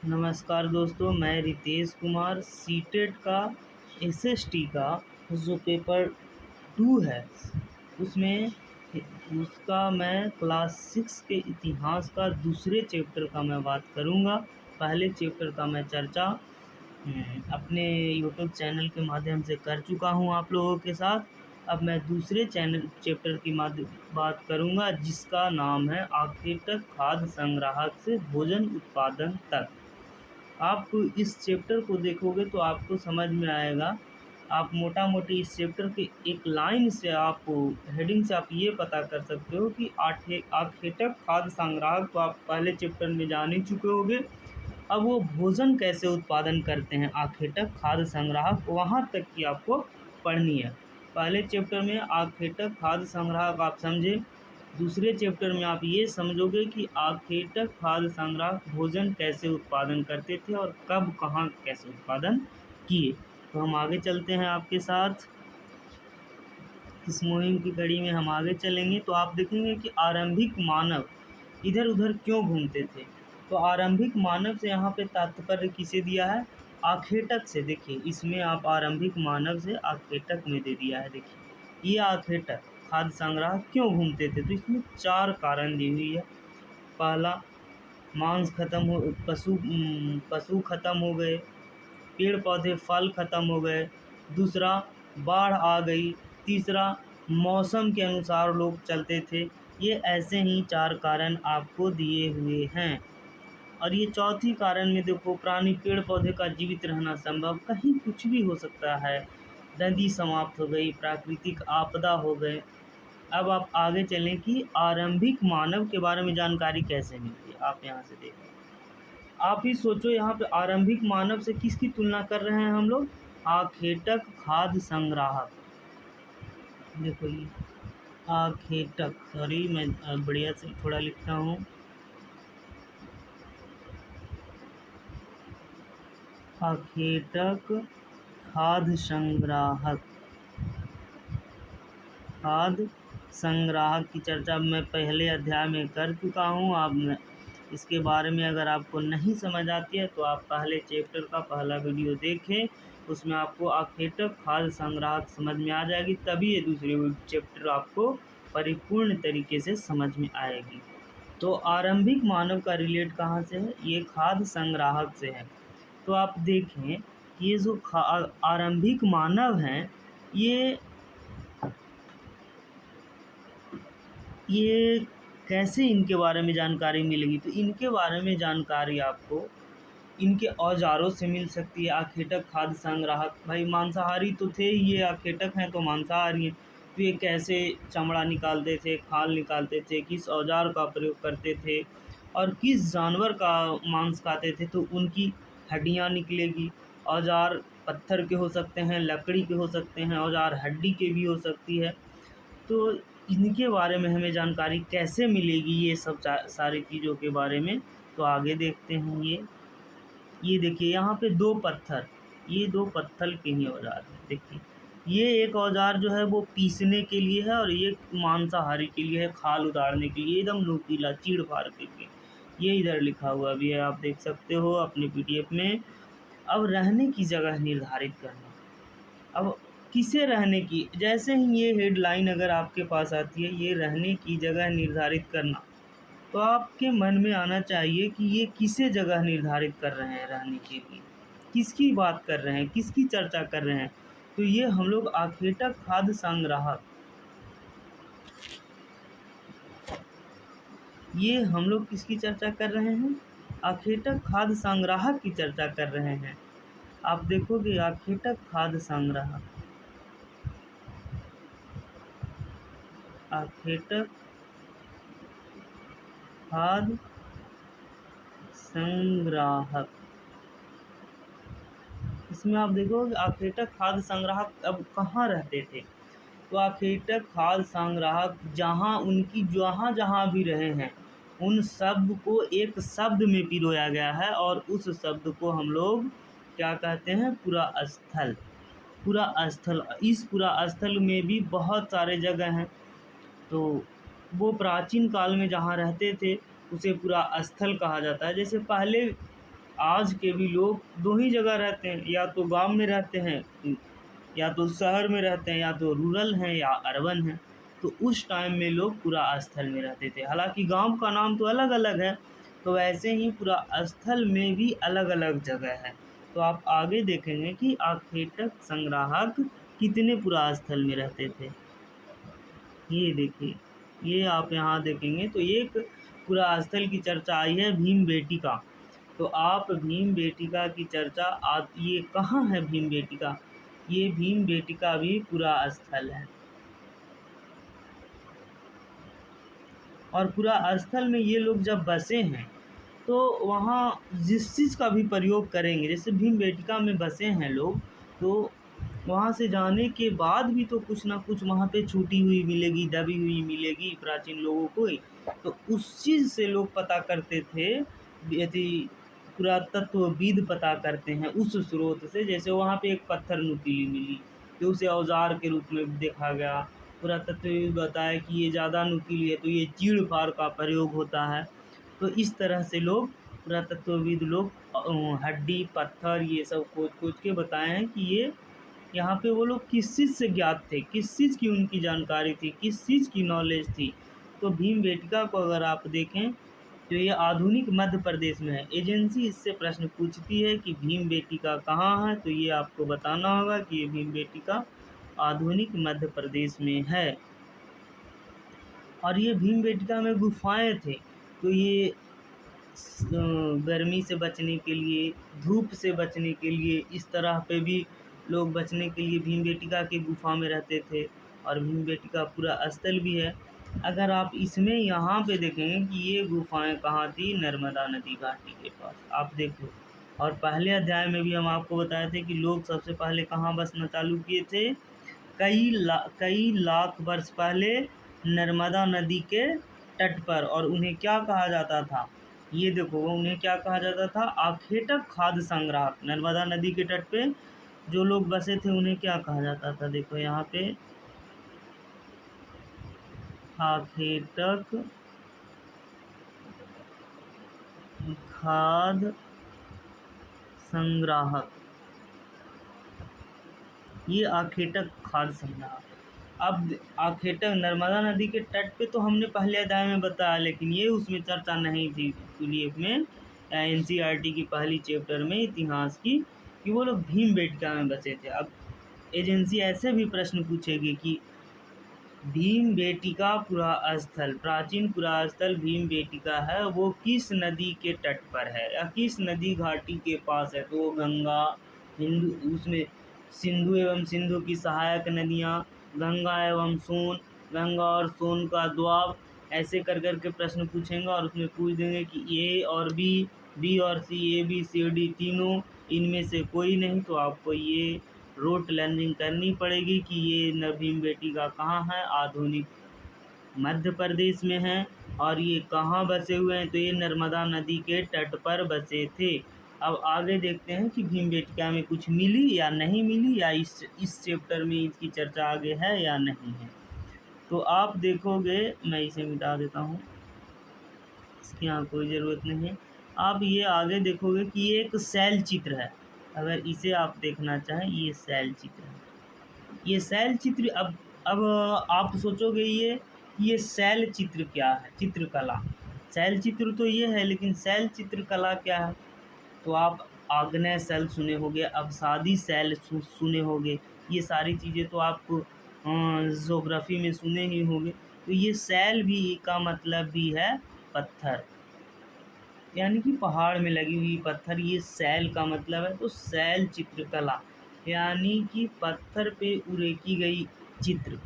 नमस्कार दोस्तों, मैं रितेश कुमार सीटेट का एसएसटी का जो पेपर 2 है उसमें उसका मैं क्लास 6 के इतिहास का दूसरे चैप्टर का मैं बात करूंगा। पहले चैप्टर का मैं चर्चा अपने यूट्यूब चैनल के माध्यम से कर चुका हूं आप लोगों के साथ। अब मैं दूसरे चैप्टर की बात करूंगा जिसका नाम है आखेटक खाद्य संग्राहक से भोजन उत्पादन तक। आप इस चैप्टर को देखोगे तो आपको समझ में आएगा। आप मोटा मोटी इस चैप्टर के एक लाइन से आप हेडिंग से आप ये पता कर सकते हो कि आखेटक खाद्य संग्राहक तो आप पहले चैप्टर में जान ही चुके होंगे। अब वो भोजन कैसे उत्पादन करते हैं आखेटक खाद्य संग्राहक, वहाँ तक की आपको पढ़नी है। पहले चैप्टर में आखेटक खाद्य संग्राहक आप समझे, दूसरे चैप्टर में आप ये समझोगे कि आखेटक खाद्य संग्राहक भोजन कैसे उत्पादन करते थे और कब कहाँ कैसे उत्पादन किए। तो हम आगे चलते हैं आपके साथ। इस मुहिम की कड़ी में हम आगे चलेंगे तो आप देखेंगे कि आरंभिक मानव इधर उधर क्यों घूमते थे। तो आरंभिक मानव से यहाँ पे तात्पर्य किसे दिया है? आखेटक से। देखिए इसमें आप आरंभिक मानव से आखेटक में दे दिया है। देखिए ये आखेटक खाद्य संग्राहक क्यों घूमते थे, तो इसमें 4 कारण दी हुई है। पहला, मांस खत्म हो, पशु खत्म हो गए, पेड़ पौधे फल खत्म हो गए। दूसरा, बाढ़ आ गई। तीसरा, मौसम के अनुसार लोग चलते थे। ये ऐसे ही 4 कारण आपको दिए हुए हैं। और ये चौथी कारण में देखो, प्राणी पेड़ पौधे का जीवित रहना संभव, कहीं कुछ भी हो सकता है। नदी समाप्त हो गई, प्राकृतिक आपदा हो गए। अब आप आगे चलें कि आरंभिक मानव के बारे में जानकारी कैसे मिलती है। आप यहाँ से देखें, आप ही सोचो, यहाँ पे आरंभिक मानव से किसकी तुलना कर रहे हैं हम लोग? आखेटक खाद्य संग्राहक। देखो ये आखेटक, सॉरी मैं बढ़िया से थोड़ा लिखता हूँ। आखेटक खाद्य संग्राहक, खाद्य संग्राहक की चर्चा मैं पहले अध्याय में कर चुका हूँ। आप इसके बारे में अगर आपको नहीं समझ आती है तो आप पहले चैप्टर का पहला वीडियो देखें, उसमें आपको आखेटक खाद्य संग्राहक समझ में आ जाएगी, तभी ये दूसरी चैप्टर आपको परिपूर्ण तरीके से समझ में आएगी। तो आरंभिक मानव का रिलेट कहाँ से है? ये खाद्य संग्राहक से है। तो आप देखें ये जो आरंभिक मानव हैं, ये कैसे इनके बारे में जानकारी मिलेगी? तो इनके बारे में जानकारी आपको इनके औजारों से मिल सकती है। आखेटक खाद्य संग्राहक, भाई मांसाहारी तो थे ही, ये आखेटक हैं तो मांसाहारी हैं। तो ये कैसे चमड़ा निकालते थे, खाल निकालते थे, किस औजार का प्रयोग करते थे और किस जानवर का मांस खाते थे, तो उनकी हड्डियाँ निकलेगी। औजार पत्थर के हो सकते हैं, लकड़ी के हो सकते हैं, औजार हड्डी के भी हो सकती है। तो इनके बारे में हमें जानकारी कैसे मिलेगी, ये सब सारी चीज़ों के बारे में? तो आगे देखते हैं। ये देखिए यहाँ पे 2 पत्थर, ये 2 पत्थर के ही औजार हैं। देखिए ये एक औजार जो है वो पीसने के लिए है और ये मांसाहारी के लिए है, खाल उतारने के लिए, एकदम नुकीला चीड़ फाड़ के लिए। ये इधर लिखा हुआ भी है, आप देख सकते हो अपने पीडीएफ में। अब रहने की जगह निर्धारित करना। अब किसे रहने की, जैसे ही ये हेडलाइन अगर आपके पास आती है, ये रहने की जगह निर्धारित करना, तो आपके मन में आना चाहिए कि ये किसे जगह निर्धारित कर रहे हैं रहने के लिए, किसकी बात कर रहे हैं, किसकी चर्चा कर रहे हैं। तो ये हम लोग आखेटक खाद्य संग्राहक, ये हम लोग किसकी चर्चा कर रहे हैं? आखेटक खाद्य संग्राहक की चर्चा कर रहे हैं। आप देखोगे आखेटक खाद्य संग्राहक, आखेटक खाद्य संग्राहक, इसमें आप देखोगे आखेटक खाद्य संग्राहक अब कहाँ रहते थे। तो आखेटक खाद्य संग्राहक जहाँ उनकी जहाँ भी रहे हैं, उन शब्द को एक शब्द में पिरोया गया है और उस शब्द को हम लोग क्या कहते हैं? पुरा स्थल। पुरा स्थल, इस पुरा स्थल में भी बहुत सारे जगह हैं। तो वो प्राचीन काल में जहाँ रहते थे उसे पुरा स्थल कहा जाता है। जैसे पहले आज के भी लोग दो ही जगह रहते हैं, या तो गांव में रहते हैं, या तो शहर में रहते हैं, या तो रूरल हैं या अर्बन हैं। तो उस टाइम में लोग पुरा स्थल में रहते थे। हालांकि गांव का नाम तो अलग अलग है, तो वैसे ही पुरा स्थल में भी अलग अलग जगह है। तो आप आगे देखेंगे कि आखेटक संग्राहक कितने पुरा स्थल में रहते थे। ये देखिए, ये आप यहाँ देखेंगे तो एक पूरा स्थल की चर्चा आई है भीम बेटिका। तो आप भीम बेटिका की चर्चा आज ये कहाँ है भीम बेटिका? ये भीम बेटिका भी पूरा स्थल है। और पूरा स्थल में ये लोग जब बसे हैं तो वहाँ जिस चीज़ का भी प्रयोग करेंगे, जैसे भीम बेटिका में बसे हैं लोग, तो वहाँ से जाने के बाद भी तो कुछ ना कुछ वहाँ पे छूटी हुई मिलेगी, दबी हुई मिलेगी प्राचीन लोगों को ही। तो उस चीज़ से लोग पता करते थे, यदि पुरातत्वविद पता करते हैं उस स्रोत से। जैसे वहाँ पे एक पत्थर नुकीली मिली, तो उसे औजार के रूप में देखा गया। पुरातत्वविद बताया कि ये ज़्यादा नुकीली है, तो ये चीड़ फाड़ का प्रयोग होता है। तो इस तरह से लोग पुरातत्वविद लोग हड्डी पत्थर ये सब खोज खोज के बताए हैं कि ये यहाँ पे वो लोग किस चीज़ से ज्ञात थे, किस चीज़ की उनकी जानकारी थी, किस चीज़ की नॉलेज थी। तो भीम बेटिका को अगर आप देखें तो ये आधुनिक मध्य प्रदेश में है। एजेंसी इससे प्रश्न पूछती है कि भीम बेटिका कहाँ है, तो ये आपको बताना होगा कि ये भीम बेटिका आधुनिक मध्य प्रदेश में है। और ये भीम बेटिका में गुफाएं थे, तो ये गर्मी से बचने के लिए, धूप से बचने के लिए, इस तरह पे भी लोग बचने के लिए भीम बेटिका की गुफा में रहते थे। और भीम बेटिका पूरा स्थल भी है। अगर आप इसमें यहाँ पे देखेंगे कि ये गुफाएं कहाँ थी, नर्मदा नदी घाटी के पास, आप देखो। और पहले अध्याय में भी हम आपको बताए थे कि लोग सबसे पहले कहाँ बसना चालू किए थे, कई लाख वर्ष पहले नर्मदा नदी के तट पर। और उन्हें क्या कहा जाता था, ये देखो, वो उन्हें क्या कहा जाता था, आखेटक खाद्य संग्राहक। नर्मदा नदी के तट पे जो लोग बसे थे उन्हें क्या कहा जाता था, देखो यहाँ पे, आखेटक खाद्य संग्राहक। ये आखेटक खाद्य संग्राहक। अब आखेटक नर्मदा नदी के तट पे तो हमने पहले अध्याय में बताया, लेकिन ये उसमें चर्चा नहीं थी पीडीएफ में, एनसीईआरटी की पहली चैप्टर में इतिहास की, कि वो लोग भीम बेटिका में बसे थे। अब एजेंसी ऐसे भी प्रश्न पूछेगी कि भीम बेटिका पुरा स्थल, प्राचीन पुरा स्थल भीम बेटिका है, वो किस नदी के तट पर है या किस नदी घाटी के पास है? तो वो गंगा, हिंदू, उसमें सिंधु एवं सिंधु की सहायक नदियाँ, गंगा एवं सोन, गंगा और सोन का द्वाब, ऐसे कर कर के प्रश्न पूछेंगे। और उसमें पूछ देंगे कि ए और बी और सी, ए बी सी डी तीनों इनमें से कोई नहीं, तो आपको ये रोट लर्निंग करनी पड़ेगी कि ये भीम बेटिका कहाँ है, आधुनिक मध्य प्रदेश में है। और ये कहाँ बसे हुए हैं, तो ये नर्मदा नदी के तट पर बसे थे। अब आगे देखते हैं कि भीम बेटिका में कुछ मिली या नहीं मिली, या इस चैप्टर में इसकी चर्चा आगे है या नहीं है। तो आप देखोगे, मैं इसे मिटा देता हूँ, इसकी यहाँ कोई ज़रूरत नहीं है। आप ये आगे देखोगे कि ये एक शैल चित्र है। अगर इसे आप देखना चाहें, ये शैल चित्र है। ये शैल चित्र, अब आप सोचोगे ये शैल चित्र क्या है, चित्रकला। शैल चित्र तो ये है, लेकिन शैल चित्रकला क्या है? तो आप आग्नेय शैल सुने होंगे, अवसादी शैल सुने होंगे, ये सारी चीज़ें तो आप ज्योग्राफी में सुने ही होंगे। तो ये शैल भी का मतलब भी है पत्थर, यानी कि पहाड़ में लगी हुई पत्थर, ये शैल का मतलब है। तो शैल चित्रकला यानी कि पत्थर पे उरेकी गई चित्र,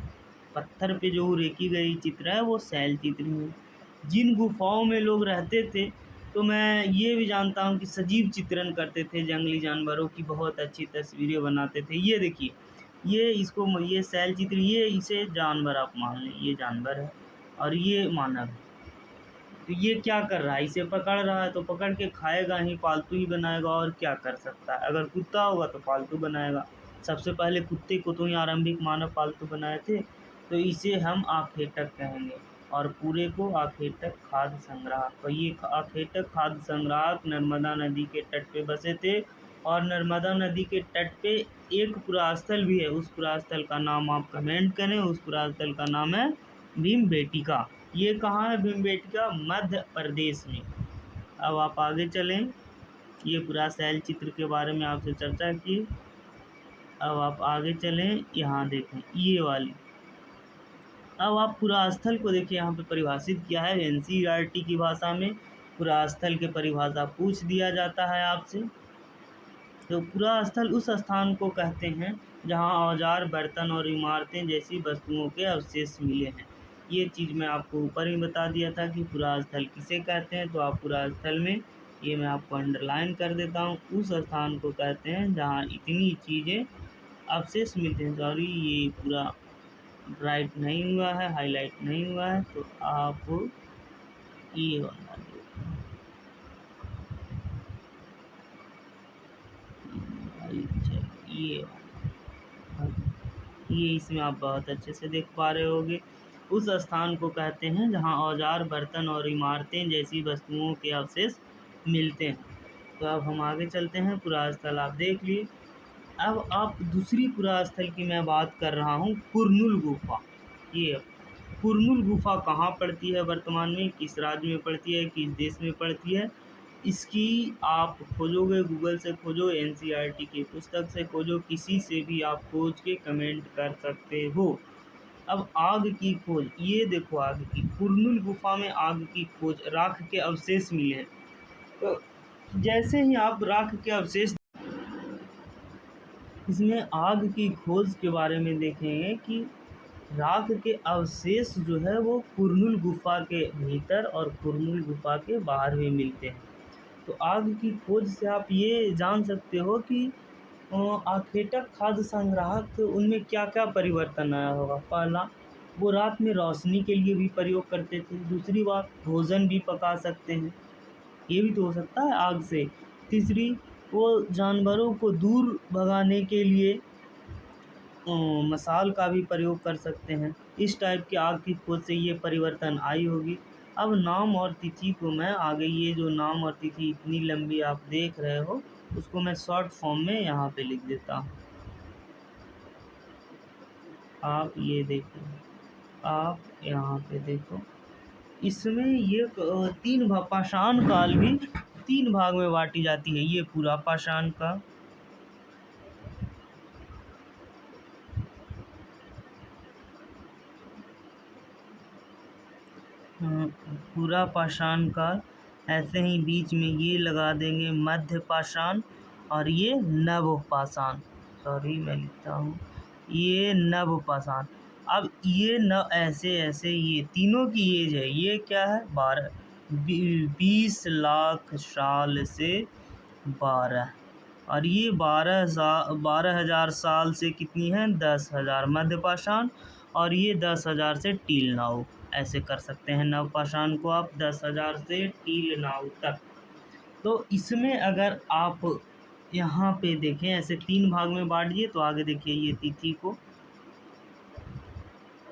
पत्थर पे जो उरेकी गई चित्र है वो शैल चित्र है। जिन गुफाओं में लोग रहते थे, तो मैं ये भी जानता हूँ कि सजीव चित्रण करते थे, जंगली जानवरों की बहुत अच्छी तस्वीरें बनाते थे। ये देखिए, ये शैल चित्र, ये इसे जानवर आप मान लें, ये जानवर है और ये मानव है। तो ये क्या कर रहा है, इसे पकड़ रहा है, तो पकड़ के खाएगा ही, पालतू ही बनाएगा, और क्या कर सकता है। अगर कुत्ता होगा तो पालतू बनाएगा। सबसे पहले कुत्ते को तो ही आरंभिक मानव पालतू बनाए थे, तो इसे हम आखेटक कहेंगे। और पूरे को आखेटक खाद्य संग्राहक। तो ये आखेटक खाद्य संग्राहक नर्मदा नदी के तट पे बसे थे और नर्मदा नदी के तट पे एक पुरास्थल भी है, उस पुरास्थल का नाम आप कमेंट करें। उस पुरास्थल का नाम है भीमबेटका। ये कहाँ है भीमबेटका? मध्य प्रदेश में। अब आप आगे चलें, ये पूरा शैल चित्र के बारे में आपसे चर्चा की। अब आप आगे चलें, यहाँ देखें ये वाली। अब आप पुरास्थल को देखिए, यहाँ पे परिभाषित किया है एनसीईआरटी की भाषा में। पुरास्थल के परिभाषा पूछ दिया जाता है आपसे। तो पुरास्थल उस स्थान को कहते हैं जहाँ औजार, बर्तन और इमारतें जैसी वस्तुओं के अवशेष मिले हैं। ये चीज़ मैं आपको ऊपर ही बता दिया था कि पुरास्थल किसे कहते हैं। तो आप पुरास्थल में, ये मैं आपको अंडरलाइन कर देता हूँ, उस स्थान को कहते हैं जहाँ इतनी चीज़ें अवशेष मिलते हैं। सॉरी, ये पूरा राइट नहीं हुआ है, हाईलाइट नहीं हुआ है, तो आप ये बना ये इसमें आप बहुत अच्छे से देख पा रहे होंगे। उस स्थान को कहते हैं जहां औजार, बर्तन और इमारतें जैसी वस्तुओं के अवशेष मिलते हैं। तो अब हम आगे चलते हैं। पुरास्थल आप देख लिए। अब आप दूसरी पुरास्थल की मैं बात कर रहा हूँ, कुरनूल गुफा। ये कुरनूल गुफा कहाँ पड़ती है वर्तमान में, किस राज्य में पड़ती है, किस देश में पड़ती है, इसकी आप खोजोगे, गूगल से खोजो, एनसीईआरटी की पुस्तक से खोजो, किसी से भी आप खोज के कमेंट कर सकते हो। अब आग की खोज, ये देखो आग की, कुरनूल गुफा में आग की खोज, राख के अवशेष मिले हैं। तो जैसे ही आप राख के अवशेष, इसमें आग की खोज के बारे में देखेंगे कि राख के अवशेष जो है वो कुरनूल गुफा के भीतर और कुरनूल गुफा के बाहर भी मिलते हैं। तो आग की खोज से आप ये जान सकते हो कि आखेटक खाद्य संग्राहक उनमें क्या क्या परिवर्तन आया होगा। पहला, वो रात में रोशनी के लिए भी प्रयोग करते थे। दूसरी बात, भोजन भी पका सकते हैं, ये भी तो हो सकता है आग से। तीसरी, वो जानवरों को दूर भगाने के लिए मसाल का भी प्रयोग कर सकते हैं। इस टाइप की आग की खोज से ये परिवर्तन आई होगी। अब नाम और तिथि को मैं आगे, ये जो नाम और तिथि इतनी लंबी आप देख रहे हो, उसको मैं शॉर्ट फॉर्म में यहाँ पे लिख देता हूँ। आप ये देखो, आप यहाँ पे देखो, इसमें ये तीन पाषाण काल भी 3 भाग में बांटी जाती है। ये पूरा पाषाण का, पूरा पाषाण काल, ऐसे ही बीच में ये लगा देंगे मध्य पाषाण, और ये नव पाषाण। सॉरी, मैं लिखता हूँ, ये नव पाषाण। अब ये न ऐसे ऐसे ये तीनों की एज है, ये क्या है, 20 लाख साल से 12, और ये 12,000 साल से कितनी है, 10,000 मध्य पाषाण, और ये 10,000 से टील नाव। ऐसे कर सकते हैं नव पाषाण को आप 10,000 से टील नाव तक। तो इसमें अगर आप यहाँ पे देखें, ऐसे 3 भाग में बांट दिए। तो आगे देखिए ये तिथि को,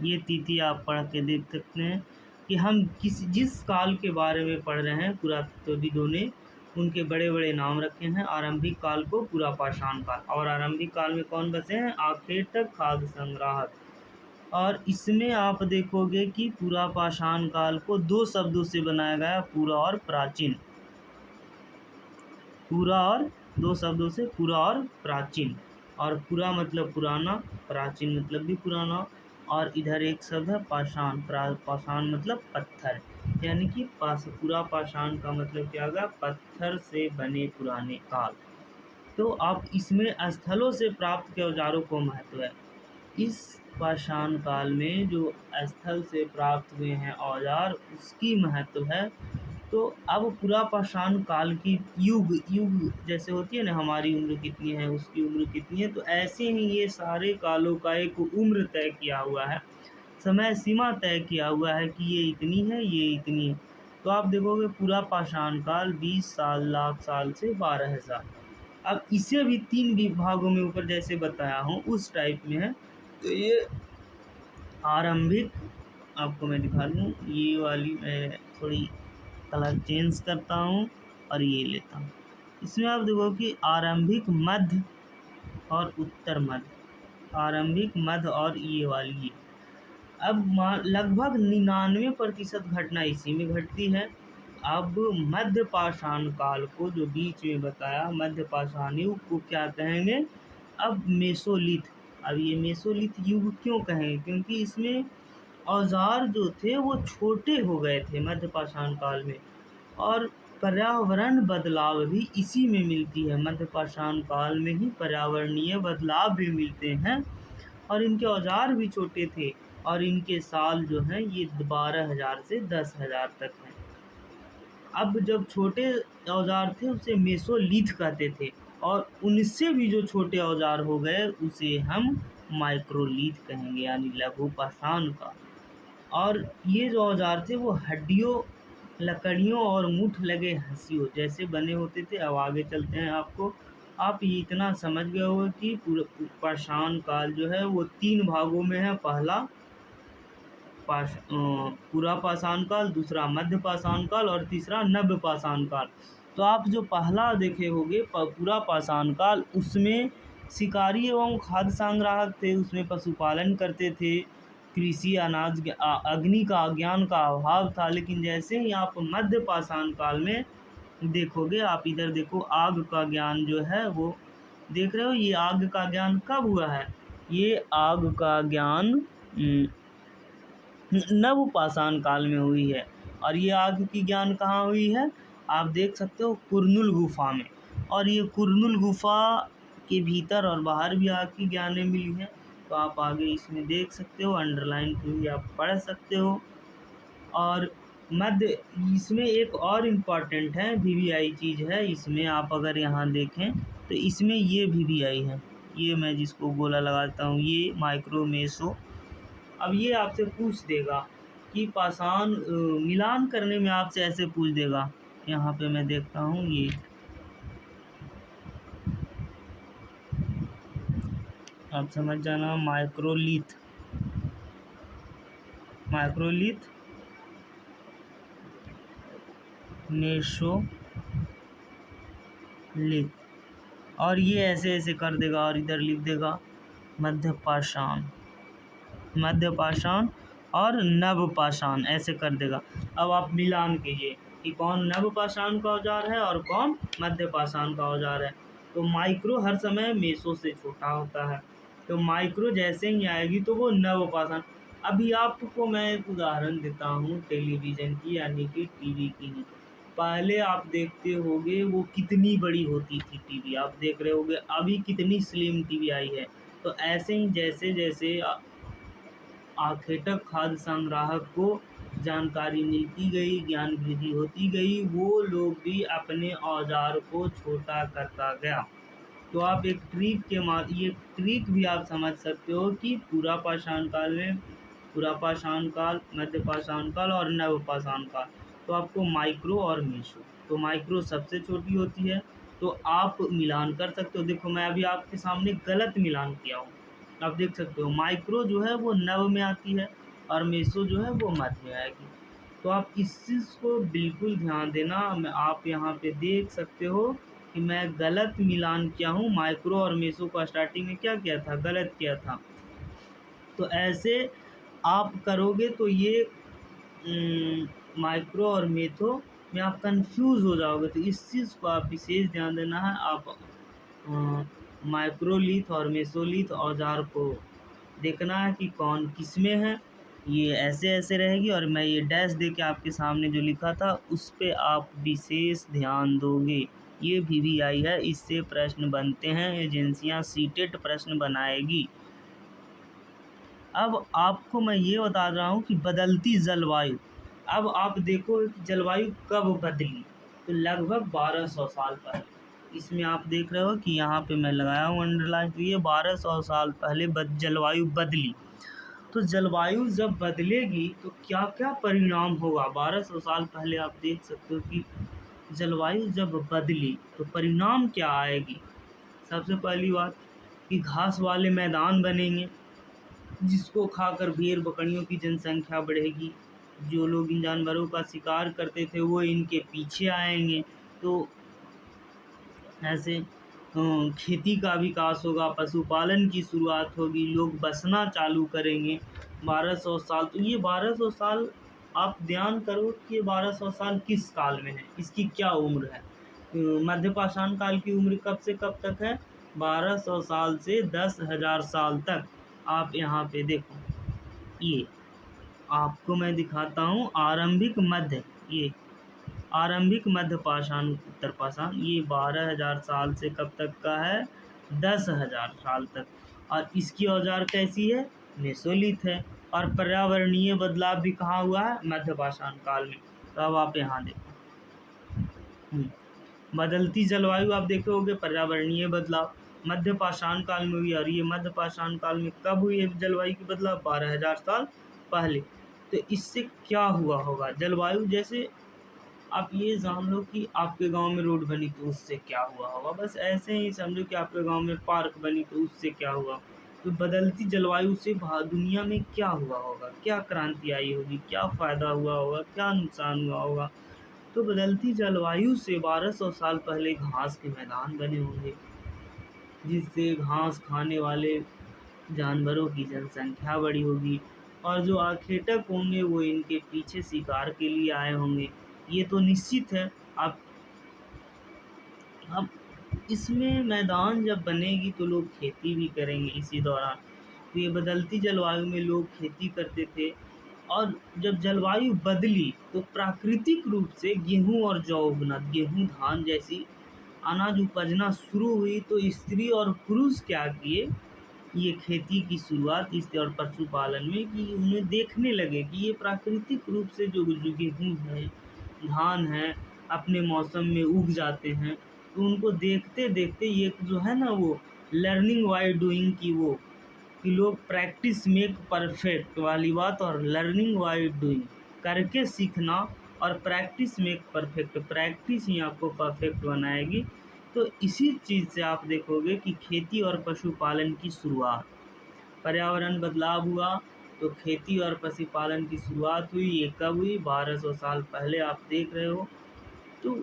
ये तिथि आप पढ़ के देख सकते हैं कि हम जिस काल के बारे में पढ़ रहे हैं, पुरातत्वविदों ने उनके बड़े बड़े नाम रखे हैं। आरंभिक काल को पूरा पाषाण काल, और आरंभिक काल में कौन बसे हैं, आखेटक खाद्य संग्राहक। और इसमें आप देखोगे कि पूरा पाषाण काल को 2 शब्दों से बनाया गया, पूरा और प्राचीन। पूरा और 2 शब्दों से, पूरा और प्राचीन। और पूरा मतलब पुराना, प्राचीन मतलब भी पुराना, और इधर एक शब्द है पाषाण। पाषाण मतलब पत्थर, यानी कि पूरा पाषाण का मतलब क्या होगा, पत्थर से बने पुराने काल। तो आप इसमें स्थलों से प्राप्त के औजारों को महत्व है। इस पाषाण काल में जो स्थल से प्राप्त हुए हैं औजार, उसकी महत्व है। तो अब पूरा पाषाण काल की युग जैसे होती है ना, हमारी उम्र कितनी है, उसकी उम्र कितनी है, तो ऐसे ही ये सारे कालों का एक उम्र तय किया हुआ है, समय सीमा तय किया हुआ है कि ये इतनी है, ये इतनी है। तो आप देखोगे पूरा पाषाण काल 20 लाख साल से 12,000। अब इसे भी 3 विभागों में ऊपर जैसे बताया हूँ उस टाइप में है। तो ये आरंभिक, आपको मैं दिखा दूँ, ये वाली मैं थोड़ी कलर चेंज करता हूँ और ये लेता हूँ। इसमें आप देखो कि आरंभिक, मध्य और उत्तर मध्य, आरंभिक, मध्य और ये वाली ये। अब लगभग 99% घटना इसी में घटती है। अब मध्य पाषाण काल को जो बीच में बताया, मध्य पाषाण युग को क्या कहेंगे? अब मेसोलिथ। अब ये मेसोलिथ युग क्यों कहेंगे? क्योंकि इसमें औजार जो थे वो छोटे हो गए थे मध्य पाषाण काल में, और पर्यावरण बदलाव भी इसी में मिलती है। मध्य पाषाण काल में ही पर्यावरणीय बदलाव भी मिलते हैं, और इनके औजार भी छोटे थे, और इनके साल जो हैं ये 12,000 से 10,000 तक हैं। अब जब छोटे औजार थे उसे मेसोलिथ कहते थे, और उनसे भी जो छोटे औजार हो गए उसे हम माइक्रोलिथ कहेंगे, यानी लघु पाषाण का। और ये जो औजार थे वो हड्डियों, लकड़ियों और मुठ लगे हंसियों जैसे बने होते थे। अब आगे चलते हैं। आप ये इतना समझ गए हो कि पाषाण काल जो है वो 3 भागों में है। पहला पूरा पाषाण काल, दूसरा मध्य पाषाण काल और तीसरा नव्य पाषाण काल। तो आप जो पहला देखे होंगे पूरा पाषाण काल, उसमें शिकारी एवं खाद्य संग्राहक थे, उसमें पशुपालन करते थे, कृषि, अनाज, अग्नि का, ज्ञान का अभाव था। लेकिन जैसे ही आप मध्य पाषाण काल में देखोगे, आप इधर देखो, आग का ज्ञान जो है वो देख रहे हो। ये आग का ज्ञान कब हुआ है? ये आग का ज्ञान नव पाषाण काल में हुई है। और ये आग की ज्ञान कहाँ हुई है? आप देख सकते हो कुरनुल गुफा में। और ये कुरनुल गुफा के भीतर और बाहर भी आग की ज्ञानें मिली हैं। तो आप आगे इसमें देख सकते हो, अंडरलाइन की आप पढ़ सकते हो। और मध्य, इसमें एक और इम्पॉर्टेंट है, वीवीआई चीज़ है इसमें। आप अगर यहाँ देखें तो इसमें ये वीवीआई है, ये मैं जिसको गोला लगाता हूँ, ये माइक्रो मेसो। अब ये आपसे पूछ देगा कि पाषाण मिलान करने में आपसे ऐसे पूछ देगा। यहाँ पे मैं देखता हूँ, ये आप समझ जाना, माइक्रोलिथ, माइक्रोलिथ, मेसोलिथ। और ये ऐसे ऐसे कर देगा और इधर लिख देगा मध्य पाषाण, मध्य पाषाण और नव पाषाण, ऐसे कर देगा। अब आप मिलान कीजिए कि कौन नव पाषाण का औजार है और कौन मध्य पाषाण का औजार है। तो माइक्रो हर समय मेसो से छोटा होता है, तो माइक्रो जैसे ही आएगी तो वो नव पाषाण। अभी आपको मैं एक उदाहरण देता हूँ टेलीविज़न की, यानी कि टीवी की ही। पहले आप देखते होगे वो कितनी बड़ी होती थी टीवी, आप देख रहे होगे अभी कितनी स्लिम टीवी आई है। तो ऐसे ही जैसे जैसे आखेटक खाद्य संग्राहक को जानकारी मिलती गई, ज्ञान वृद्धि होती गई, वो लोग भी अपने औजार को छोटा करता गया। तो आप एक ट्रिक के ये ट्रिक भी आप समझ सकते हो कि पूरा पाषाण काल में, पूरा पाषाण काल, मध्य पाषाण काल और नव पाषाण काल, तो आपको माइक्रो और मेसो, तो माइक्रो सबसे छोटी होती है। तो आप मिलान कर सकते हो। देखो मैं अभी आपके सामने गलत मिलान किया हूँ, आप देख सकते हो माइक्रो जो है वो नव में आती है और मेसो जो है वो मध्य में आएगी। तो आप इस चीज़ को बिल्कुल ध्यान देना। आप यहाँ पे देख सकते हो कि मैं गलत मिलान किया हूँ, माइक्रो और मेसो का स्टार्टिंग में क्या किया था, गलत किया था। तो ऐसे आप करोगे तो ये माइक्रो और मेसो में आप कंफ्यूज हो जाओगे। तो इस चीज़ को आप विशेष ध्यान देना है। आप माइक्रोलिथ और मेसोलिथ औजार को देखना है कि कौन किस में है। ये ऐसे ऐसे रहेगी, और मैं ये डैश दे के आपके सामने जो लिखा था उस पे आप विशेष ध्यान दोगे। ये वीवीआई है, इससे प्रश्न बनते हैं, एजेंसियां सीटेट प्रश्न बनाएगी। अब आपको मैं ये बता रहा हूँ कि बदलती जलवायु। अब आप देखो जलवायु कब बदली, तो लगभग 1200 साल पहले। इसमें आप देख रहे हो कि यहाँ पे मैं लगाया हूँ अंडरलाइन, तो ये 1200 साल पहले जलवायु बदली। तो जलवायु जब बदलेगी तो क्या क्या परिणाम होगा, 1200 साल पहले आप देख सकते हो कि जलवायु जब बदली तो परिणाम क्या आएगी। सबसे पहली बात कि घास वाले मैदान बनेंगे, जिसको खाकर भेड़ बकरियों की जनसंख्या बढ़ेगी। जो लोग इन जानवरों का शिकार करते थे वो इनके पीछे आएंगे। तो ऐसे खेती का विकास होगा, पशुपालन की शुरुआत होगी, लोग बसना चालू करेंगे। 1200 साल, तो ये 1200 साल आप ध्यान करो कि ये 1200 साल किस काल में है, इसकी क्या उम्र है। मध्य पाषाण काल की उम्र कब से कब तक है? 1200 साल से 10,000 साल तक। आप यहाँ पे देखो, ये आपको मैं दिखाता हूँ आरंभिक मध्य पाषाण, उत्तर पाषाण, ये 12,000 साल से कब तक का है? 10,000 साल तक। और इसकी औजार कैसी है? मेसोलिथ है। और पर्यावरणीय बदलाव भी कहाँ हुआ है? मध्य पाषाण काल में। तो अब आप यहाँ देखो, बदलती जलवायु आप देखे होगे, पर्यावरणीय बदलाव मध्य पाषाण काल में हुई। और ये मध्य पाषाण काल में कब हुई है जलवायु की बदलाव? 12,000 साल पहले। तो इससे क्या हुआ होगा? जलवायु, जैसे आप ये जान लो कि आपके गांव में रोड बनी तो उससे क्या हुआ होगा, बस ऐसे ही समझो कि आपके गांव में पार्क बनी तो उससे क्या हुआ। तो बदलती जलवायु से दुनिया में क्या हुआ होगा, क्या क्रांति आई होगी, क्या फ़ायदा हुआ होगा, क्या नुकसान हुआ होगा। तो बदलती जलवायु से 1200 साल पहले घास के मैदान बने होंगे, जिससे घास खाने वाले जानवरों की जनसंख्या बढ़ी होगी। और जो आखेटक होंगे वो इनके पीछे शिकार के लिए आए होंगे, ये तो निश्चित है। अब इसमें मैदान जब बनेगी तो लोग खेती भी करेंगे इसी दौरान। तो ये बदलती जलवायु में लोग खेती करते थे। और जब जलवायु बदली तो प्राकृतिक रूप से गेहूं और जौ उगना, गेहूं धान जैसी अनाज उपजना शुरू हुई। तो स्त्री और पुरुष क्या किए, ये खेती की शुरुआत इस और पशुपालन में, कि उन्हें देखने लगे कि ये प्राकृतिक रूप से जो गेहूँ है, धान है, अपने मौसम में उग जाते हैं। तो उनको देखते देखते ये जो है ना, वो लर्निंग बाय डूइंग की, वो कि लोग प्रैक्टिस मेक परफेक्ट वाली बात, और लर्निंग बाय डूइंग, करके सीखना, और प्रैक्टिस मेक परफेक्ट, प्रैक्टिस ही आपको परफेक्ट बनाएगी। तो इसी चीज़ से आप देखोगे कि खेती और पशुपालन की शुरुआत, पर्यावरण बदलाव हुआ तो खेती और पशुपालन की शुरुआत हुई। ये कब हुई? 1200 साल पहले। आप देख रहे हो। तो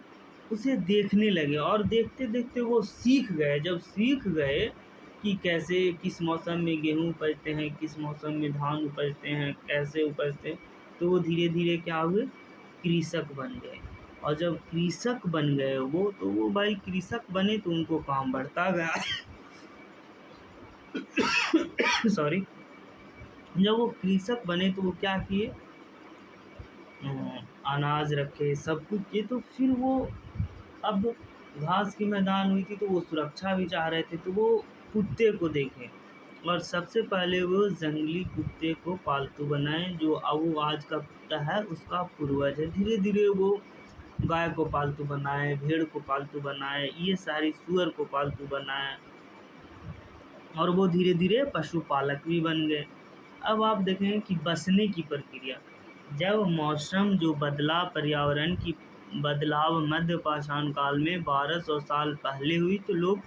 उसे देखने लगे और देखते देखते वो सीख गए। जब सीख गए कि कैसे किस मौसम में गेहूँ उपजते हैं, किस मौसम में धान उपजते हैं, कैसे उपजते हैं, तो वो धीरे धीरे क्या हुए? कृषक बन गए। और जब कृषक बन गए वो, तो वो भाई कृषक बने तो उनको काम बढ़ता गया। सॉरी। जब वो कृषक बने तो वो क्या किए? अनाज रखे, सब कुछ किए। तो फिर वो, अब घास की मैदान हुई थी तो वो सुरक्षा भी चाह रहे थे, तो वो कुत्ते को देखे और सबसे पहले वो जंगली कुत्ते को पालतू बनाए। जो अब वो आज का कुत्ता है उसका पूर्वज है। धीरे धीरे वो गाय को पालतू बनाए, भेड़ को पालतू बनाए, ये सारी सूअर को पालतू बनाए, और वो धीरे धीरे पशुपालक भी बन गए। अब आप देखें कि बसने की प्रक्रिया, जब मौसम जो बदला, पर्यावरण की बदलाव मध्य पाषाण काल में 1200 साल पहले हुई, तो लोग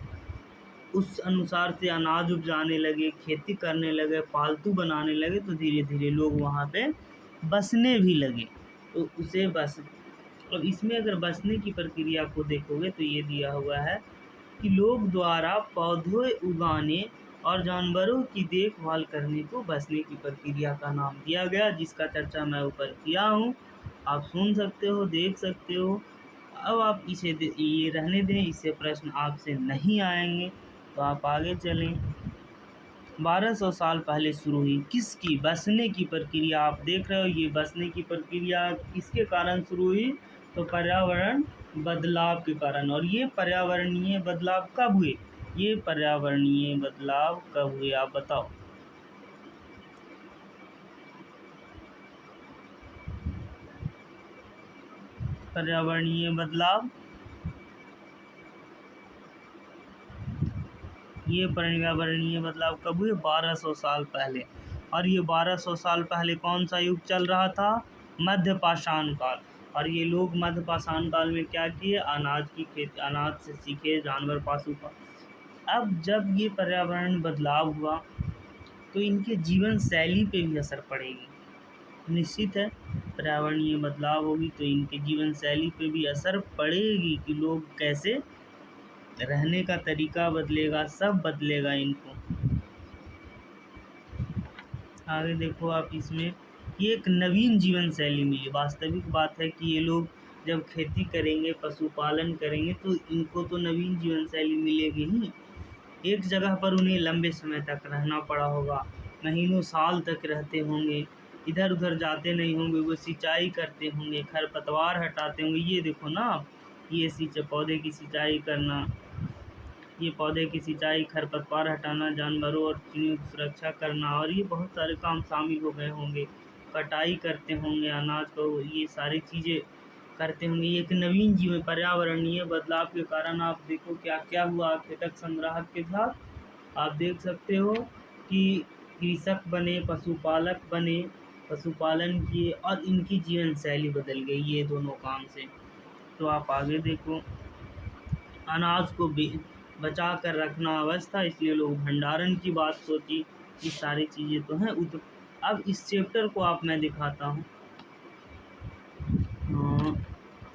उस अनुसार से अनाज उपजाने लगे, खेती करने लगे, पालतू बनाने लगे। तो धीरे धीरे लोग वहाँ पे बसने भी लगे। तो उसे बस, और इसमें अगर बसने की प्रक्रिया को देखोगे तो ये दिया हुआ है कि लोग द्वारा पौधे उगाने और जानवरों की देखभाल करने को बसने की प्रक्रिया का नाम दिया गया, जिसका चर्चा मैं ऊपर किया हूँ। आप सुन सकते हो, देख सकते हो। अब आप इसे ये रहने दें, इससे प्रश्न आपसे नहीं आएंगे। तो आप आगे चलें। 1200 साल पहले शुरू हुई किसकी? बसने की प्रक्रिया। आप देख रहे हो ये बसने की प्रक्रिया किसके कारण शुरू हुई? तो पर्यावरण बदलाव के कारण। और ये पर्यावरणीय बदलाव कब हुए? ये पर्यावरणीय बदलाव कब हुए, आप बताओ। पर्यावरणीय बदलाव, ये पर्यावरणीय बदलाव कब हुए? 1200 साल पहले। और ये 1200 साल पहले कौन सा युग चल रहा था? मध्य पाषाण काल। और ये लोग मध्य पाषाण काल में क्या किए? अनाज की खेती, अनाज से सीखे, जानवर पशु। अब जब ये पर्यावरण बदलाव हुआ तो इनके जीवन शैली पे भी असर पड़ेगी। निश्चित है, पर्यावरणीय बदलाव होगी तो इनके जीवन शैली पे भी असर पड़ेगी कि लोग कैसे रहने का तरीका बदलेगा, सब बदलेगा इनको। आगे देखो आप इसमें, ये एक नवीन जीवन शैली मिली। वास्तविक बात है कि ये लोग जब खेती करेंगे, पशुपालन करेंगे, तो इनको तो नवीन जीवन शैली मिलेगी ही। एक जगह पर उन्हें लंबे समय तक रहना पड़ा होगा, महीनों साल तक रहते होंगे, इधर उधर जाते नहीं होंगे, वो सिंचाई करते होंगे, खरपतवार हटाते होंगे। ये देखो ना, ये पौधे की सिंचाई करना, ये पौधे की सिंचाई, खरपतवार हटाना, जानवरों और चिड़ियों की सुरक्षा करना, और ये बहुत सारे काम शामिल हो गए होंगे। कटाई करते होंगे अनाज को, ये सारी चीज़ें करते होंगे। ये एक नवीन जीवन, पर्यावरणीय बदलाव के कारण आप देखो क्या क्या हुआ खेतक संग्राहक के साथ। आप देख सकते हो कि कृषक बने, पशुपालक बने, पशुपालन किए, और इनकी जीवन शैली बदल गई ये दोनों काम से। तो आप आगे देखो, अनाज को बचा कर रखना अवस्था, इसलिए लोग भंडारण की बात सोची। ये सारी चीज़ें तो हैं। अब इस चैप्टर को आप मैं दिखाता हूँ।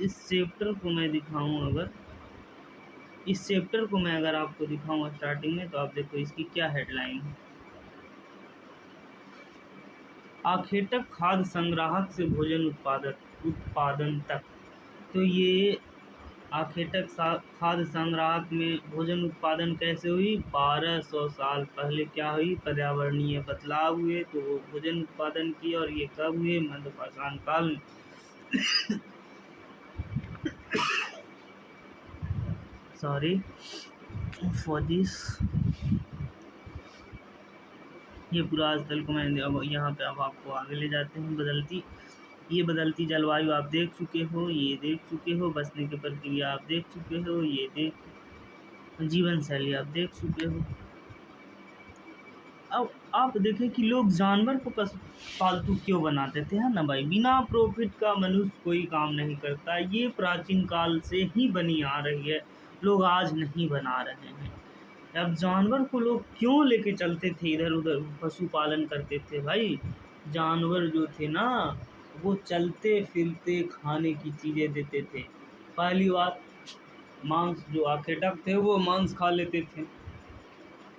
इस चैप्टर को मैं दिखाऊँ, अगर इस चैप्टर को मैं अगर आपको दिखाऊँ स्टार्टिंग में, तो आप देखो इसकी क्या हेडलाइन है। आखेटक खाद्य संग्राहक से भोजन उत्पादन तक। तो ये आखेटक खाद्य संग्राहक में भोजन उत्पादन कैसे हुई? 1200 साल पहले क्या हुई? पर्यावरणीय बदलाव हुए तो वो भोजन उत्पादन किए। और ये कब हुए? मध्यपाषाण काल में। Sorry for this. ये पूरा स्थल को मैं अब यहाँ पे अब आपको आगे ले जाते हैं। ये बदलती जलवायु आप देख चुके हो, ये देख चुके हो, बसने की प्रक्रिया आप देख चुके हो, ये जीवन शैली आप देख चुके हो। अब आप देखें कि लोग जानवर को पालतू क्यों बनाते थे, है ना भाई? बिना प्रॉफिट का मनुष्य कोई काम नहीं करता। ये प्राचीन काल से ही बनी आ रही है, लोग आज नहीं बना रहे हैं। अब जानवर को लोग क्यों लेके चलते थे इधर उधर, पशुपालन करते थे भाई? जानवर जो थे ना, वो चलते फिरते खाने की चीज़ें देते थे। पहली बात, मांस, जो आखेटक थे वो मांस खा लेते थे,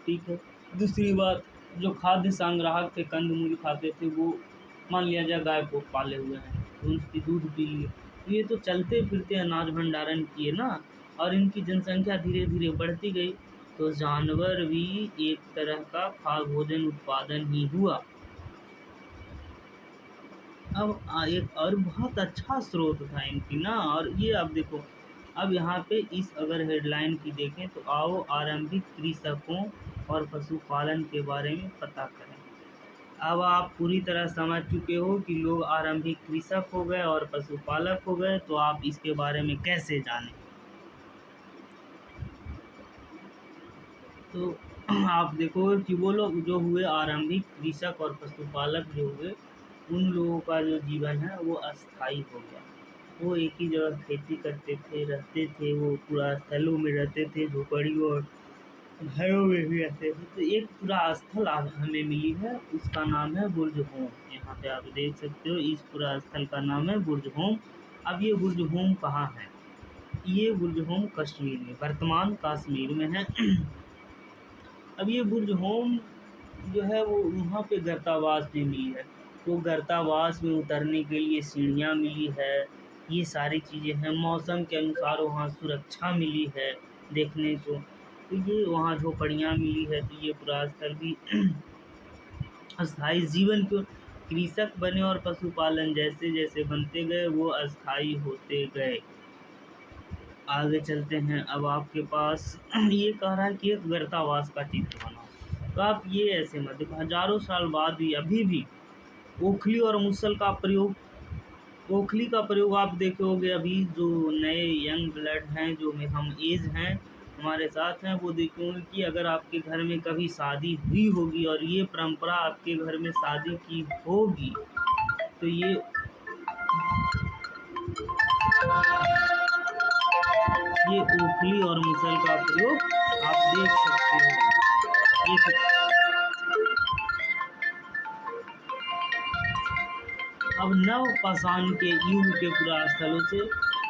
ठीक है। दूसरी बात, जो खाद्य संग्राहक थे, कंदमूल खाते थे, वो मान लिया जाए गाय को पाले हुए हैं तो उसकी दूध पी लिए। ये तो चलते फिरते अनाज भंडारण किए ना, और इनकी जनसंख्या धीरे धीरे बढ़ती गई, तो जानवर भी एक तरह का खाद्य भोजन उत्पादन ही हुआ। अब एक और बहुत अच्छा स्रोत था इनकी ना। और ये आप देखो, अब यहाँ पे इस अगर हेडलाइन की देखें तो आओ आरंभिक कृषकों और पशुपालन के बारे में पता करें। अब आप पूरी तरह समझ चुके हो कि लोग आरंभिक कृषक हो गए और पशुपालक हो गए, तो आप इसके बारे में कैसे जानें? तो आप देखो कि वो लोग जो हुए आरंभिक कृषक और पशुपालक जो हुए, उन लोगों का जो जीवन है वो अस्थाई हो गया। वो एक ही जगह खेती करते थे, रहते थे, वो पूरा स्थलों में रहते थे, झोपड़ियों और घरों में भी रहते थे। तो एक पूरा स्थल आज हमें मिली है, उसका नाम है बुर्ज होम। यहाँ पे आप देख सकते हो, इस पूरा स्थल का नाम है बुर्ज होम। अब ये बुर्ज होम कहाँ है? ये बुर्ज होम कश्मीर में, वर्तमान कश्मीर में है। अब ये बुर्ज होम जो है वो वहाँ पे गर्तावास भी मिली है, तो गर्तावास में उतरने के लिए सीढ़ियाँ मिली है, ये सारी चीज़ें हैं। मौसम के अनुसार वहाँ सुरक्षा मिली है देखने को, तो ये वहाँ झोपड़ियाँ मिली है। तो ये पूरा स्थल भी अस्थाई जीवन को कृषक बने और पशुपालन जैसे जैसे बनते गए वो अस्थाई होते गए। आगे चलते हैं। अब आपके पास ये कह रहा है कि एक गर्तावास का चित्र बनाओ, तो आप ये ऐसे मत देखो, हजारों साल बाद भी अभी भी ओखली और मुसल का प्रयोग, ओखली का प्रयोग आप देखोगे। अभी जो नए यंग ब्लड हैं, जो में हम एज हैं, हमारे साथ हैं, वो देखोगे कि अगर आपके घर में कभी शादी हुई होगी और ये परंपरा आपके घर में शादी की होगी, तो ये ओखली और मुसल का प्रयोग आप देख सकते हो। ये अब नव पाषाण के युग के पुरा स्थलों से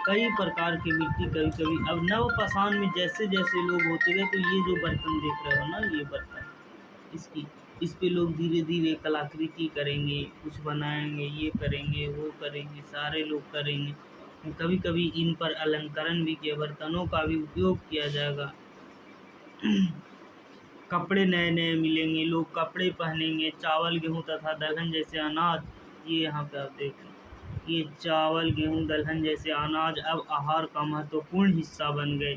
कई प्रकार की मिट्टी कभी कभी अब नव पाषाण में जैसे जैसे लोग होते गए, तो ये जो बर्तन देख रहे हो ना, ये बर्तन, इसकी इस पे लोग धीरे धीरे कलाकृति करेंगे, कुछ बनाएंगे, ये करेंगे, वो करेंगे, सारे लोग करेंगे। कभी कभी इन पर अलंकरण भी किया, बर्तनों का भी उपयोग किया जाएगा। कपड़े नए नए मिलेंगे, लोग कपड़े पहनेंगे, चावल गेहूँ तथा दलहन जैसे अनाज, ये यहाँ पे आप देख ये चावल गेहूँ दलहन जैसे अनाज अब आहार का महत्वपूर्ण हिस्सा बन गए।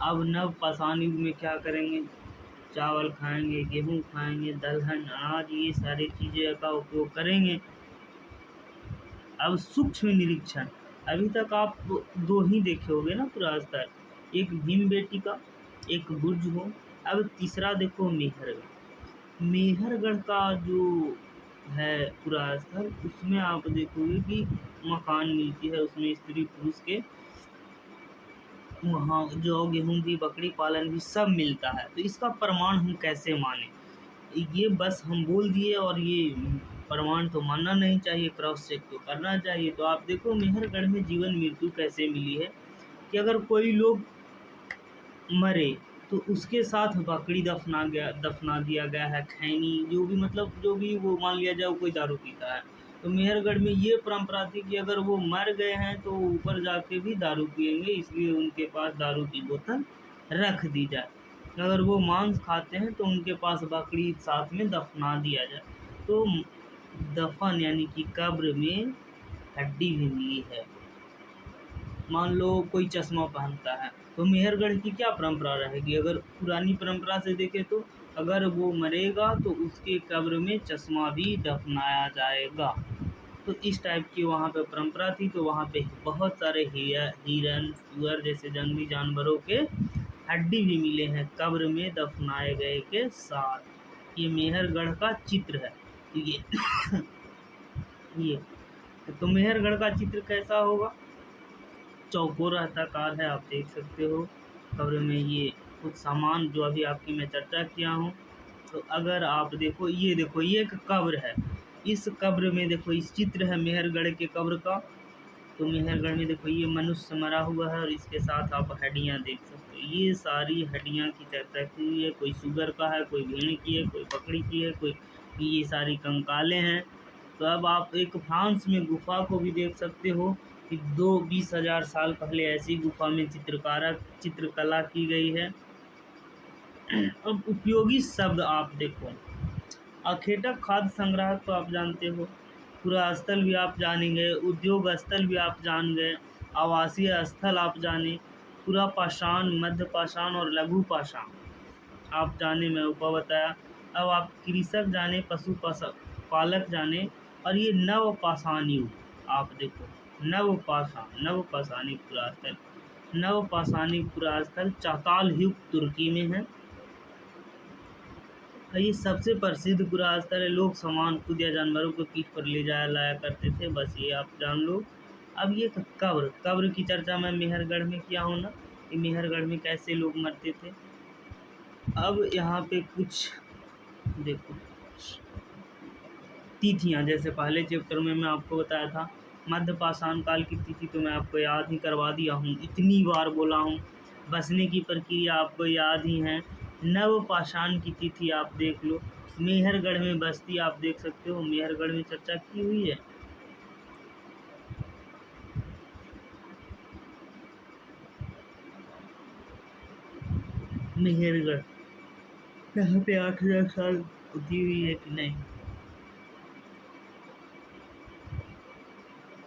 अब नव पाषाण युग में क्या करेंगे, चावल खाएंगे, गेहूँ खाएंगे, दलहन अनाज, ये सारी चीज़ें का उपयोग करेंगे। अब सूक्ष्म निरीक्षण, अभी तक आप दो ही देखे होंगे ना पूरा स्तर, एक भीम बेटी का, एक बुर्ज हो। अब तीसरा देखो मेहरगढ़। मेहरगढ़ का जो है पूरा स्थल, उसमें आप देखोगे कि मकान मिलती है, उसमें स्त्री पुरुष के वहाँ जो गेहूँ की बकरी पालन भी सब मिलता है। तो इसका प्रमाण हम कैसे माने, ये बस हम बोल दिए और ये प्रमाण तो मानना नहीं चाहिए, क्रॉस चेक तो करना चाहिए। तो आप देखो मेहरगढ़ में जीवन मृत्यु कैसे मिली है कि अगर कोई लोग मरे तो उसके साथ बकरी दफना दिया गया है, खैनी जो भी, मतलब जो भी वो मान लिया जाए कोई दारू पीता है, तो मेहरगढ़ में ये परंपरा थी कि अगर वो मर गए हैं तो ऊपर जाके भी दारू पिएंगे, इसलिए उनके पास दारू की बोतल रख दी जाए। अगर वो मांस खाते हैं तो उनके पास बकरी साथ में दफना दिया जाए। तो दफन यानी कि कब्र में हड्डी भी मिली है। मान लो कोई चश्मा पहनता है, तो मेहरगढ़ की क्या परंपरा रहेगी, अगर पुरानी परंपरा से देखें तो अगर वो मरेगा तो उसके कब्र में चश्मा भी दफनाया जाएगा। तो इस टाइप की वहाँ पे परंपरा थी। तो वहाँ पे बहुत सारे हिरन सुअर जैसे जंगली जानवरों के हड्डी भी मिले हैं कब्र में दफनाए गए के साथ। ये मेहरगढ़ का चित्र है। ये तो मेहरगढ़ का चित्र कैसा होगा, चौकोर आयताकार है, आप देख सकते हो। कब्र में ये कुछ सामान जो अभी आपकी मैं चर्चा किया हूँ। तो अगर आप देखो, ये देखो ये एक कब्र है, इस कब्र में देखो इस चित्र है मेहरगढ़ के कब्र का। तो मेहरगढ़ में देखो ये मनुष्य मरा हुआ है और इसके साथ आप हड्डियाँ देख सकते हो। ये सारी हड्डियाँ की चर्चा की हुई है, कोई शुगर का है, कोई भेड़ की है, कोई बकरी की है, कोई ये सारी कंकालें हैं। तो अब आप एक फ्रांस में गुफा को भी देख सकते हो कि 20,000 साल पहले ऐसी गुफा में चित्रकला की गई है। अब उपयोगी शब्द आप देखो, अखेटक खाद्य संग्राहक तो आप जानते हो, पूरा स्थल भी आप जानेंगे, उद्योग स्थल भी आप जान गए, आवासीय स्थल आप जाने, पूरा पाषाण, मध्य पाषाण और लघु पाषाण आप जाने, मैं ऊपर बताया। अब आप कृषक जाने, पशु पालक जाने, और ये नव पाषाण युग आप देखो, नव पाषाणिक पुरा स्थल, नव पाषाणिक पुरा स्थल चाताल युग तुर्की में है। ये सबसे प्रसिद्ध पुरा स्थल है। लोग सामान खुद या जानवरों को पीठ पर ले जाया लाया करते थे, बस ये आप जान लो। अब ये कब्र की चर्चा मैं मेहरगढ़ में किया हूँ ना, कि मेहरगढ़ में कैसे लोग मरते थे। अब यहाँ पे कुछ देखो तिथियाँ, जैसे पहले चैप्टर में मैं आपको बताया था मध्य पाषाण काल की तिथि, तो मैं आपको याद ही करवा दिया हूँ, इतनी बार बोला हूँ। बसने की प्रक्रिया आपको याद ही है। नव पाषाण की तिथि आप देख लो, मेहरगढ़ में बस्ती आप देख सकते हो, मेहरगढ़ में चर्चा की हुई है। मेहरगढ़ यहाँ पे 8,000 साल दी हुई है कि नहीं,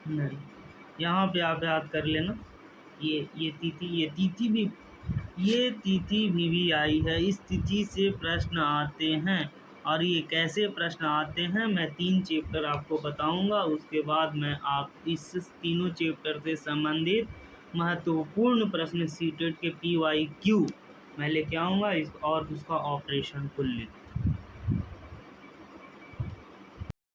नहीं, यहाँ पे आप याद कर लेना। ये तिथि भी आई है। इस तिथि से प्रश्न आते हैं, और ये कैसे प्रश्न आते हैं मैं 3 चैप्टर आपको बताऊंगा। उसके बाद मैं आप इस तीनों चैप्टर से संबंधित महत्वपूर्ण प्रश्न सीटेट के PYQ मैं लेके आऊँगा, और उसका ऑपरेशन खुल